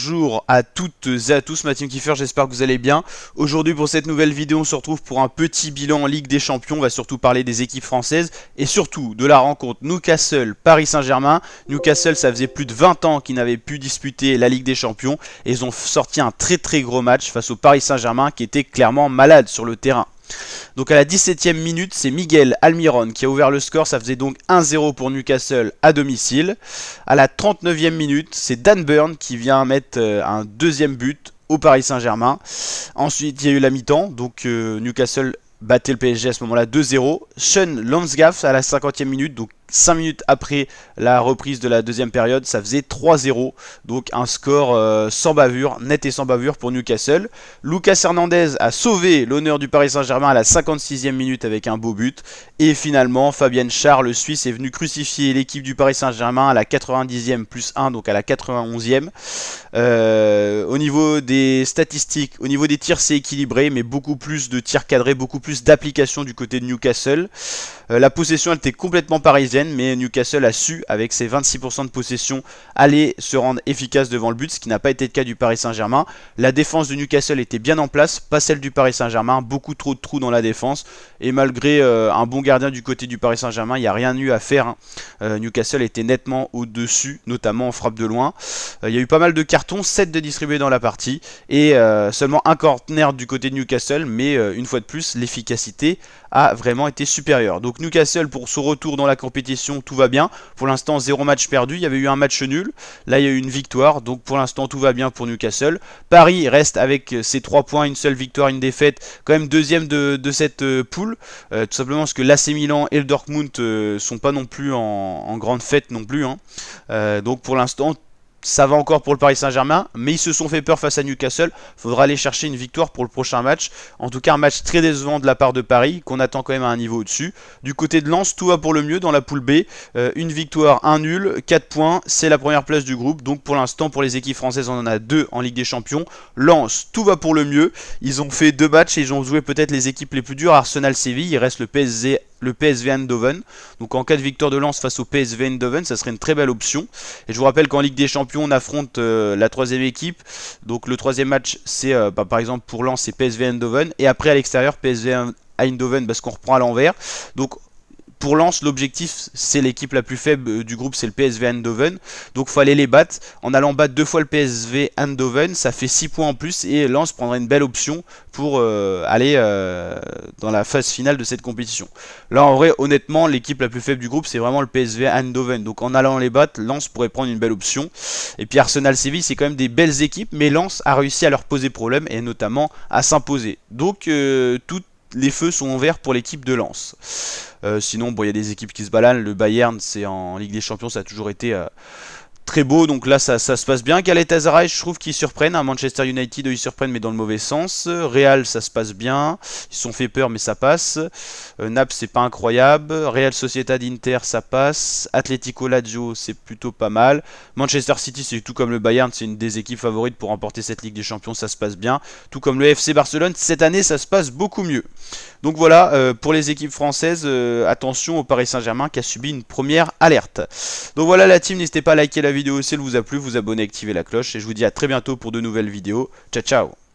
Bonjour à toutes et à tous, ma team Kiefer, j'espère que vous allez bien. Aujourd'hui pour cette nouvelle vidéo, on se retrouve pour un petit bilan en Ligue des Champions. On va surtout parler des équipes françaises et surtout de la rencontre Newcastle-Paris Saint-Germain. Newcastle, ça faisait plus de 20 ans qu'ils n'avaient pu disputer la Ligue des Champions et ils ont sorti un très gros match face au Paris Saint-Germain qui était clairement malade sur le terrain. Donc à la 17e minute, c'est Miguel Almiron qui a ouvert le score, ça faisait donc 1-0 pour Newcastle à domicile. À la 39e minute, c'est Dan Burn qui vient mettre un deuxième but au Paris Saint-Germain. Ensuite, il y a eu la mi-temps, donc Newcastle battait le PSG à ce moment-là 2-0. Sean Lansgaff à la 50e minute, donc 5 minutes après la reprise de la deuxième période, ça faisait 3-0. Donc un score sans bavure, net et sans bavure pour Newcastle. Lucas Hernandez a sauvé l'honneur du Paris Saint-Germain à la 56e minute avec un beau but. Et finalement, Fabien Schär, le Suisse, est venu crucifier l'équipe du Paris Saint-Germain à la 90e plus 1, donc à la 91e. Au niveau des statistiques, au niveau des tirs, c'est équilibré, mais beaucoup plus de tirs cadrés, beaucoup plus d'applications du côté de Newcastle. La possession elle était complètement parisienne, mais Newcastle a su, avec ses 26% de possession, aller se rendre efficace devant le but, ce qui n'a pas été le cas du Paris Saint-Germain. La défense de Newcastle était bien en place, pas celle du Paris Saint-Germain, beaucoup trop de trous dans la défense, et malgré un bon gardien du côté du Paris Saint-Germain, il n'y a rien eu à faire. Newcastle était nettement au-dessus, notamment en frappe de loin. Il y a eu pas mal de cartons, 7 de distribués dans la partie, et seulement un corner du côté de Newcastle, mais une fois de plus, l'efficacité a vraiment été supérieure. Donc Newcastle, pour son retour dans la compétition, tout va bien. Pour l'instant, 0 match perdu. Il y avait eu un match nul. Là, il y a eu une victoire. Donc pour l'instant, tout va bien pour Newcastle. Paris reste avec ses 3 points, une seule victoire, une défaite. Quand même deuxième de cette poule. Tout simplement parce que l'AC Milan et le Dortmund sont pas non plus en grande fête non plus. Donc pour l'instant, ça va encore pour le Paris Saint-Germain, mais ils se sont fait peur face à Newcastle. Faudra aller chercher une victoire pour le prochain match. En tout cas, un match très décevant de la part de Paris, qu'on attend quand même à un niveau au-dessus. Du côté de Lens, tout va pour le mieux dans la poule B. Une victoire, un nul, 4 points. C'est la première place du groupe. Donc pour l'instant, pour les équipes françaises, on en a 2 en Ligue des Champions. Lens, tout va pour le mieux. Ils ont fait 2 matchs et ils ont joué peut-être les équipes les plus dures. Arsenal-Séville, il reste le PSV Eindhoven. Donc en cas de victoire de Lens face au PSV Eindhoven, ça serait une très belle option. Et je vous rappelle qu'en Ligue des Champions, on affronte la troisième équipe. Donc le troisième match, c'est par exemple pour Lens, c'est PSV Eindhoven. Et après à l'extérieur, PSV Eindhoven, parce qu'on reprend à l'envers. Donc pour Lens, l'objectif, c'est l'équipe la plus faible du groupe, c'est le PSV Eindhoven. Donc il faut aller les battre. En allant battre 2 fois le PSV Eindhoven, ça fait 6 points en plus. Et Lens prendrait une belle option pour aller dans la phase finale de cette compétition. Là, en vrai, honnêtement, l'équipe la plus faible du groupe, c'est vraiment le PSV Eindhoven. Donc en allant les battre, Lens pourrait prendre une belle option. Et puis Arsenal-Séville, c'est quand même des belles équipes. Mais Lens a réussi à leur poser problème et notamment à s'imposer. Donc les feux sont ouverts pour l'équipe de Lens. Sinon, bon, il y a des équipes qui se baladent. Le Bayern, c'est en Ligue des Champions, ça a toujours été très beau, donc là ça se passe bien. Galatasaray, je trouve qu'ils surprennent. Manchester United, ils surprennent, mais dans le mauvais sens. Real, ça se passe bien. Ils se sont fait peur, mais ça passe. Naples, c'est pas incroyable. Real Sociedad Inter, ça passe. Atlético Lazio, c'est plutôt pas mal. Manchester City, c'est tout comme le Bayern, c'est une des équipes favorites pour remporter cette Ligue des Champions, ça se passe bien. Tout comme le FC Barcelone, cette année, ça se passe beaucoup mieux. Donc voilà, pour les équipes françaises, attention au Paris Saint-Germain qui a subi une première alerte. Donc voilà la team, n'hésitez pas à liker la vidéo si elle vous a plu, vous abonner, activer la cloche et je vous dis à très bientôt pour de nouvelles vidéos. Ciao ciao.